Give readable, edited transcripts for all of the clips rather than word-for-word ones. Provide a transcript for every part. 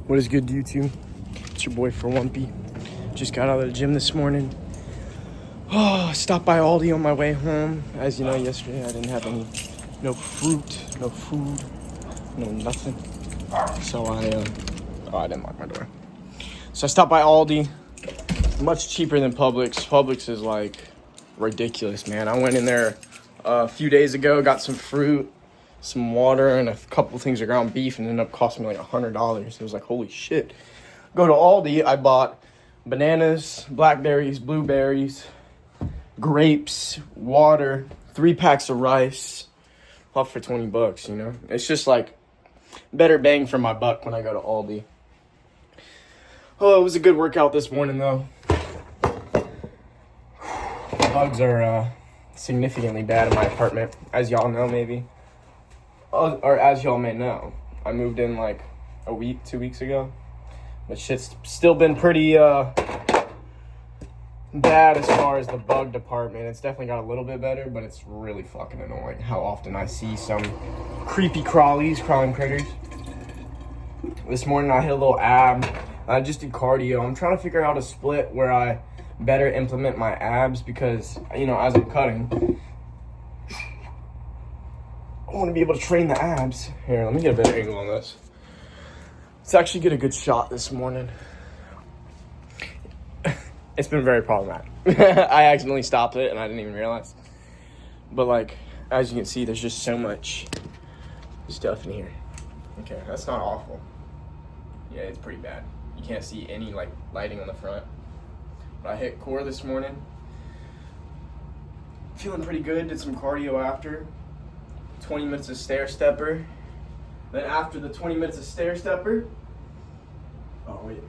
What is good, YouTube? It's your boy for Lumpy. Just got out of the gym this morning. Oh, stopped by Aldi on my way home. As you know, yesterday I didn't have no fruit, no food, no nothing. So I didn't lock my door. So I stopped by Aldi. Much cheaper than Publix. Publix is like ridiculous, man. I went in there a few days ago, got some fruit, some water, and a couple things of ground beef, and it ended up costing me like $100. It was like, holy shit. Go to Aldi, I bought bananas, blackberries, blueberries, grapes, water, 3 packs of rice, all for $20, you know? It's just like better bang for my buck when I go to Aldi. Oh, it was a good workout this morning, though. Bugs are significantly bad in my apartment, as y'all know, maybe. Or as y'all may know, I moved in like 2 weeks ago. But shit's still been pretty bad as far as the bug department. It's definitely got a little bit better, but it's really fucking annoying how often I see some creepy crawling critters. This morning I hit a little ab. I just did cardio. I'm trying to figure out a split where I better implement my abs because, you know, as I'm cutting, I want to be able to train the abs. Here, let me get a better angle on this. Let's actually get a good shot this morning. It's been very problematic. I accidentally stopped it and I didn't even realize. But like, as you can see, there's just so much stuff in here. Okay, that's not awful. Yeah, it's pretty bad. You can't see any like lighting on the front. But I hit core this morning. Feeling pretty good, did some cardio after. 20 minutes of stair stepper. Then after the 20 minutes of stair stepper, oh wait.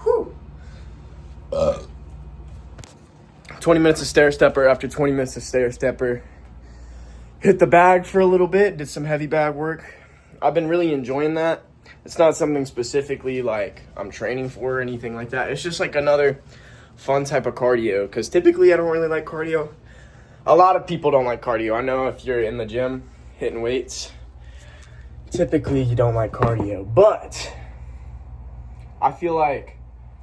Whew. 20 minutes of stair stepper. After 20 minutes of stair stepper, hit the bag for a little bit, did some heavy bag work. I've been really enjoying that. It's not something specifically like I'm training for or anything like that. It's just like another fun type of cardio, because typically I don't really like cardio. A lot of people don't like cardio. I know if you're in the gym hitting weights, typically you don't like cardio, but I feel like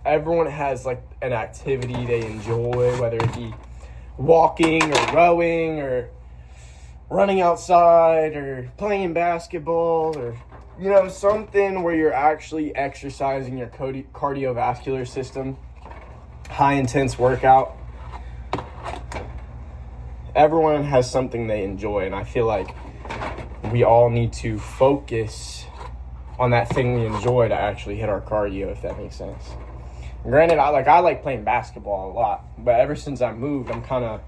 everyone has like an activity they enjoy, whether it be walking or rowing or running outside or playing basketball, or you know, something where you're actually exercising your cardiovascular system. High intense workout. Everyone has something they enjoy, and I feel like we all need to focus on that thing we enjoy to actually hit our cardio, if that makes sense. Granted, I like playing basketball a lot, but ever since I moved, I'm kind of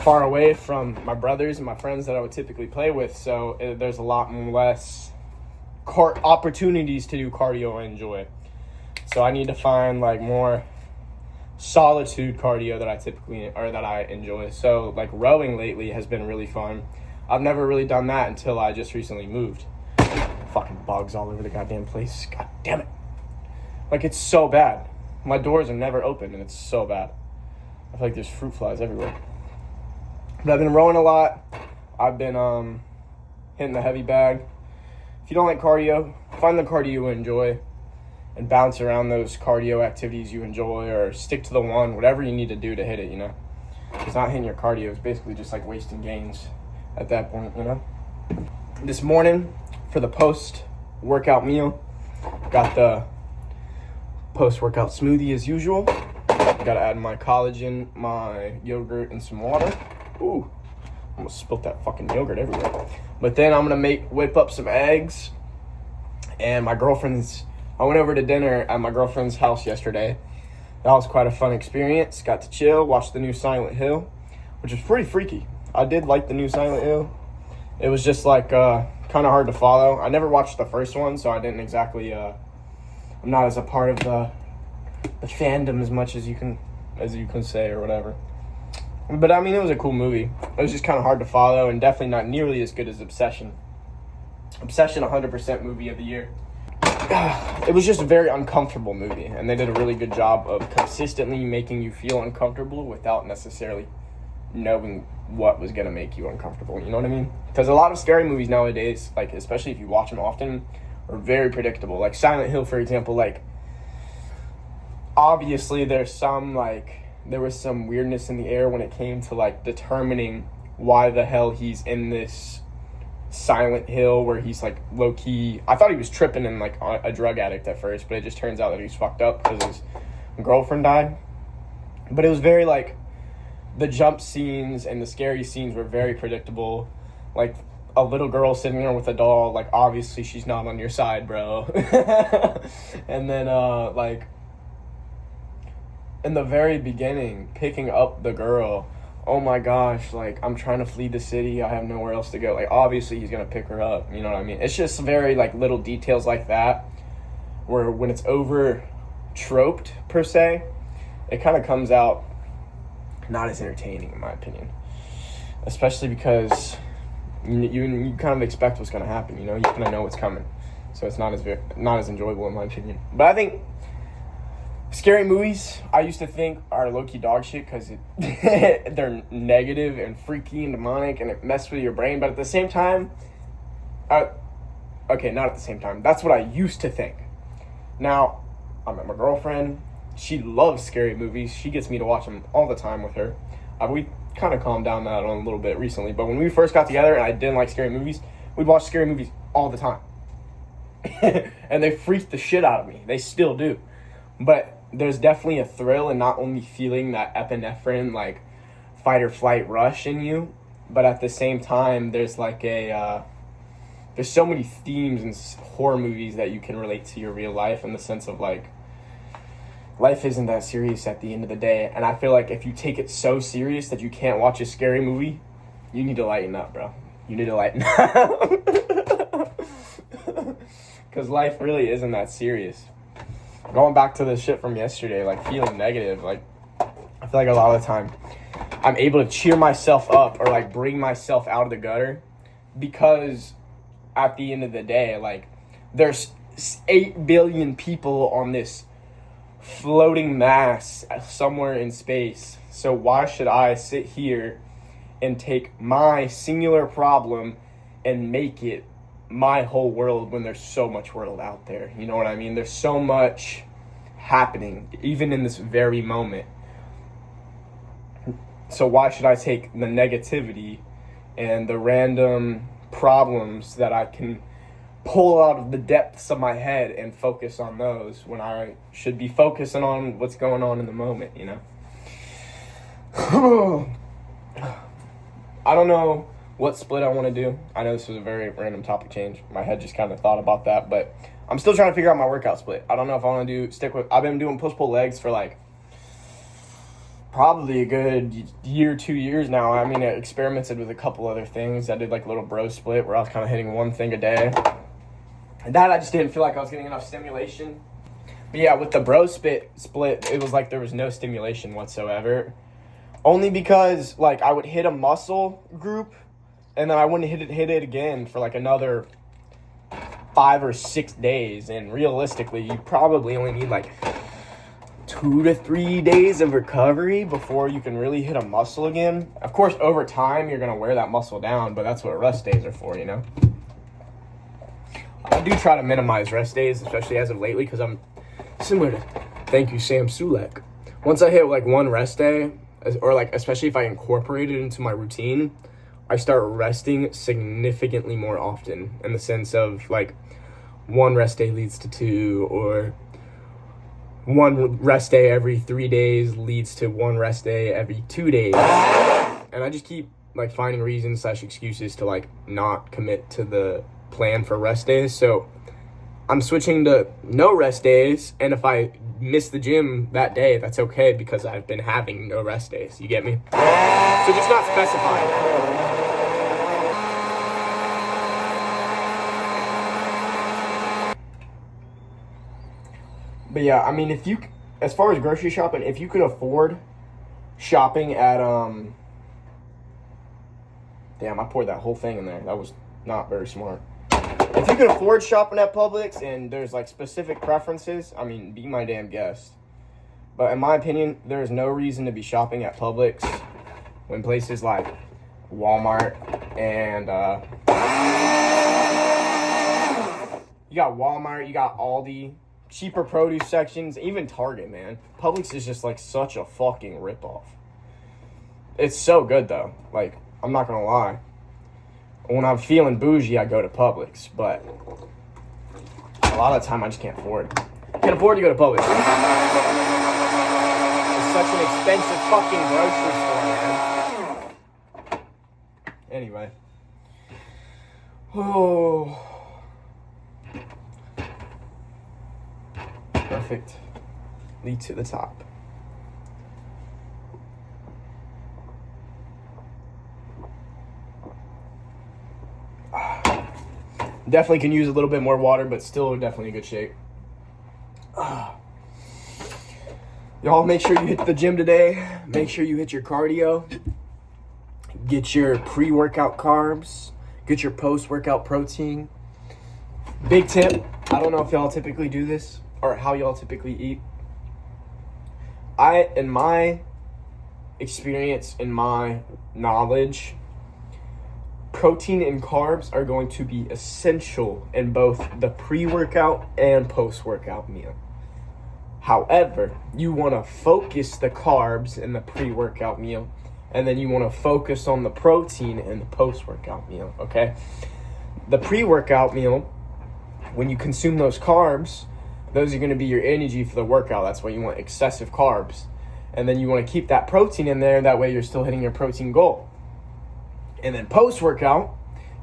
far away from my brothers and my friends that I would typically play with, so there's a lot less opportunities to do cardio I enjoy. So I need to find like more solitude cardio that I enjoy. So like rowing lately has been really fun. I've never really done that until I just recently moved. Fucking bugs all over the goddamn place. God damn it. Like, it's so bad. My doors are never open and it's so bad. I feel like there's fruit flies everywhere. But I've been rowing a lot. I've been hitting the heavy bag. If you don't like cardio, find the cardio you enjoy and bounce around those cardio activities you enjoy, or stick to the one, whatever you need to do to hit it, you know? It's not hitting your cardio. It's basically just like wasting gains at that point, you know? This morning, for the post-workout meal, got the post-workout smoothie as usual. Gotta add my collagen, my yogurt, and some water. Ooh, almost spilled that fucking yogurt everywhere. But then I'm gonna whip up some eggs, and I went over to dinner at my girlfriend's house yesterday. That was quite a fun experience. Got to chill, watch the new Silent Hill, which was pretty freaky. I did like the new Silent Hill. It was just like kind of hard to follow. I never watched the first one, so I didn't exactly. I'm not as a part of the fandom as much as you can say or whatever. But I mean, it was a cool movie. It was just kind of hard to follow, and definitely not nearly as good as Obsession. Obsession, 100% movie of the year. It was just a very uncomfortable movie, and they did a really good job of consistently making you feel uncomfortable without necessarily knowing what was going to make you uncomfortable. You know what I mean? Because a lot of scary movies nowadays, like, especially if you watch them often, are very predictable. Like Silent Hill, for example, like, obviously there was some weirdness in the air when it came to, like, determining why the hell he's in this Silent Hill where he's, like, low-key. I thought he was tripping and, like, a drug addict at first, but it just turns out that he's fucked up because his girlfriend died. But it was very, like, the jump scenes and the scary scenes were very predictable. Like, a little girl sitting there with a doll, like, obviously she's not on your side, bro. And then, like, in the very beginning, picking up the girl, oh my gosh, like, I'm trying to flee the city, I have nowhere else to go. Like, obviously he's gonna pick her up, you know what I mean? It's just very, like, little details like that, where when it's over troped, per se, it kind of comes out not as entertaining, in my opinion. Especially because you kind of expect what's going to happen, you know? You kind of know what's coming. So it's not as enjoyable, in my opinion. But I think scary movies, I used to think, are low-key dog shit because they're negative and freaky and demonic and it messes with your brain. But at the same time, okay, not at the same time. That's what I used to think. Now, I met my girlfriend. She loves scary movies. She gets me to watch them all the time with her. We kind of calmed down that on a little bit recently. But when we first got together and I didn't like scary movies, we'd watch scary movies all the time. And they freaked the shit out of me. They still do. But there's definitely a thrill in not only feeling that epinephrine, like, fight or flight rush in you, but at the same time, there's like there's so many themes in horror movies that you can relate to your real life in the sense of, like, life isn't that serious at the end of the day. And I feel like if you take it so serious that you can't watch a scary movie, you need to lighten up, bro. You need to lighten up. Because life really isn't that serious. Going back to the shit from yesterday, like, feeling negative, like, I feel like a lot of the time I'm able to cheer myself up or, like, bring myself out of the gutter because at the end of the day, like, there's 8 billion people on this floating mass somewhere in space. So why should I sit here and take my singular problem and make it my whole world when there's so much world out there? You know what I mean? There's so much happening, even in this very moment. So why should I take the negativity and the random problems that I can pull out of the depths of my head and focus on those when I should be focusing on what's going on in the moment, you know? I don't know what split I want to do. I know this was a very random topic change. My head just kind of thought about that, but I'm still trying to figure out my workout split. I don't know if I want to I've been doing push-pull legs for, like, probably a good year, 2 years now. I mean, I experimented with a couple other things. I did, like, a little bro split where I was kind of hitting one thing a day. And that I just didn't feel like I was getting enough stimulation. But yeah, with the bro split, it was like there was no stimulation whatsoever. Only because, like, I would hit a muscle group, and then I wouldn't hit it again for, like, another 5 or 6 days. And realistically, you probably only need, like, 2 to 3 days of recovery before you can really hit a muscle again. Of course, over time, you're going to wear that muscle down, but that's what rest days are for, you know? I do try to minimize rest days, especially as of lately, because I'm similar to, thank you, Sam Sulek. Once I hit, like, one rest day, or, like, especially if I incorporate it into my routine, I start resting significantly more often, in the sense of, like, one rest day leads to 2, or one rest day every 3 days leads to one rest day every 2 days. And I just keep, like, finding reasons / excuses to, like, not commit to the plan for rest days. So I'm switching to no rest days, and if I miss the gym that day, that's okay, because I've been having no rest days. You get me? So just not specifying. But yeah, I mean, as far as grocery shopping, if you could afford shopping at, damn, I poured that whole thing in there. That was not very smart. If you can afford shopping at Publix and there's, like, specific preferences, I mean, be my damn guest. But in my opinion, there is no reason to be shopping at Publix when places like Walmart, and you got Walmart, you got Aldi, cheaper produce sections, even Target, man. Publix is just like such a fucking ripoff. It's so good though. Like, I'm not gonna lie. When I'm feeling bougie, I go to Publix, but a lot of the time I just can't afford. Can't afford to go to Publix. It's such an expensive fucking grocery store, man. Anyway. Oh. Perfect. Lead to the top. Definitely can use a little bit more water, but still definitely in good shape. Y'all make sure you hit the gym today. Make sure you hit your cardio. Get your pre-workout carbs. Get your post-workout protein. Big tip. I don't know if y'all typically do this or how y'all typically eat. In my experience, in my knowledge, protein and carbs are going to be essential in both the pre-workout and post-workout meal. However, you want to focus the carbs in the pre-workout meal, and then you want to focus on the protein in the post-workout meal, okay? The pre-workout meal, when you consume those carbs, those are going to be your energy for the workout. That's why you want excessive carbs. And then you want to keep that protein in there, that way you're still hitting your protein goal. And then post-workout,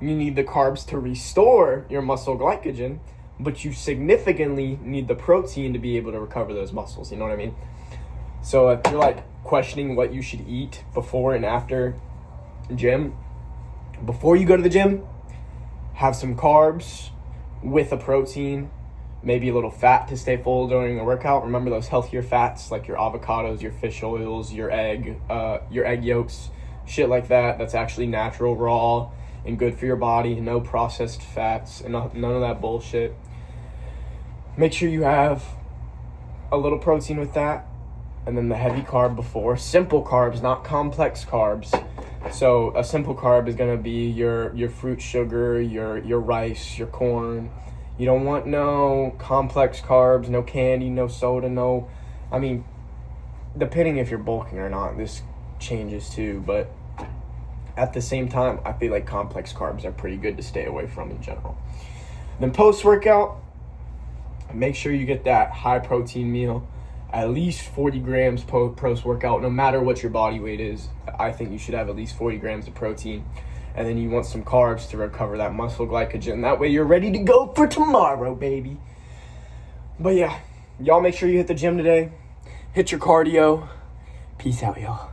you need the carbs to restore your muscle glycogen, but you significantly need the protein to be able to recover those muscles. You know what I mean? So if you're like questioning what you should eat before and after gym, before you go to the gym, have some carbs with a protein, maybe a little fat to stay full during the workout. Remember those healthier fats like your avocados, your fish oils, your egg yolks, shit like that. That's actually natural, raw, and good for your body. No processed fats and none of that bullshit. Make sure you have a little protein with that, and then the heavy carb before. Simple carbs, not complex carbs. So a simple carb is gonna be your fruit sugar, your rice, your corn. You don't want no complex carbs, no candy, no soda, no. I mean, depending if you're bulking or not, this changes too. But at the same time, I feel like complex carbs are pretty good to stay away from in general. Then post-workout, make sure you get that high protein meal, at least 40 grams post-workout, no matter what your body weight is. I think you should have at least 40 grams of protein. And then you want some carbs to recover that muscle glycogen. That way you're ready to go for tomorrow, baby. But yeah, y'all make sure you hit the gym today. Hit your cardio. Peace out, y'all.